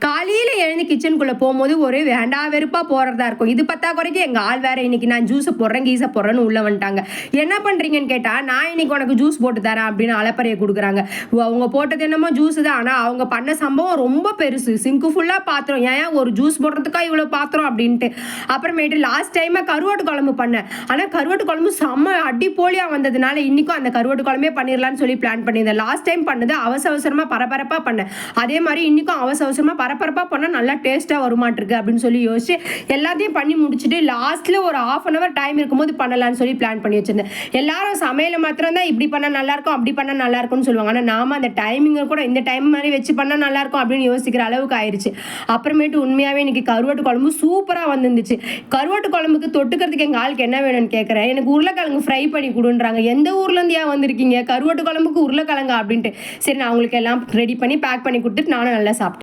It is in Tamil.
காலையில் எழுந்து கிச்சனுக்குள்ளே போகும்போது ஒரு வேண்டா வெறுப்பாக போகிறதா இருக்கும். இது பத்தா குறைக்கு எங்கள் ஆள் வேறு இன்னைக்கு நான் ஜூஸை போடுறேன் கீஸை போடுறேன்னு உள்ளே வந்துட்டாங்க. என்ன பண்ணுறீங்கன்னு கேட்டால், நான் இன்னைக்கு உனக்கு ஜூஸ் போட்டு தரேன் அப்படின்னு அலப்பறையை கொடுக்குறாங்க. அவங்க போட்டது என்னமோ ஜூஸ் தான், ஆனால் அவங்க பண்ண சம்பவம் ரொம்ப பெருசு. சிங்க்கு ஃபுல்லாக பாத்திரம், ஏன் ஒரு ஜூஸ் போடுறதுக்கா இவ்வளோ பாத்திரம் அப்படின்ட்டு. அப்புறமேட்டு லாஸ்ட் டைமாக கருவாட்டு குழம்பு பண்ணேன். ஆனால் கருவாட்டு குழம்பு செம்ம அடிப்போலியாக வந்ததுனால இன்றைக்கும் அந்த கருவாட்டு குழம்பே பண்ணிடலான்னு சொல்லி பிளான் பண்ணியிருந்தேன். லாஸ்ட் டைம் பண்ணது அவசரமாக பரபரப்பாக பண்ணேன். அதே மாதிரி இன்றைக்கும் அவசரமாக பரபரப்பாக பண்ணால் நல்லா டேஸ்ட்டாக வருமாட்டிருக்கு அப்படின்னு சொல்லி யோசிச்சு எல்லாத்தையும் பண்ணி முடிச்சுட்டு லாஸ்ட்டில் ஒரு 1/2 hour டைம் இருக்கும்போது பண்ணலான்னு சொல்லி பிளான் பண்ணி வச்சிருந்தேன். எல்லாரும் சமையலை மாத்திரம் தான் இப்படி பண்ணால் நல்லாயிருக்கும் அப்படி பண்ணால் நல்லாயிருக்கும்னு சொல்லுவாங்க. ஆனால் நாம அந்த டைமிங்கை கூட இந்த டைம் மாதிரி வச்சு பண்ணால் நல்லாயிருக்கும் அப்படின்னு யோசிக்கிற அளவுக்கு ஆயிடுச்சு. அப்புறமேட்டு உண்மையாகவே இன்னைக்கு கருவாட்டு குழம்பு சூப்பராக வந்துருந்துச்சு. கருவாட்டு குழம்புக்கு தொட்டுக்கிறதுக்கு எங்கள் ஆளுக்கு என்ன வேணும்னு கேட்குறேன். எனக்கு உருளைக்கிழங்கு ஃப்ரை பண்ணி கொடுன்றாங்க. எந்த ஊர்லேருந்து ஏன் வந்திருக்கீங்க கருவாட்டு குழம்புக்கு உருளைக்கிழங்கா அப்படின்ட்டு. சரி, நான் அவங்களுக்கு எல்லாம் ரெடி பண்ணி பேக் பண்ணி கொடுத்துட்டு நானும் நல்லா சாப்பிட்டேன்.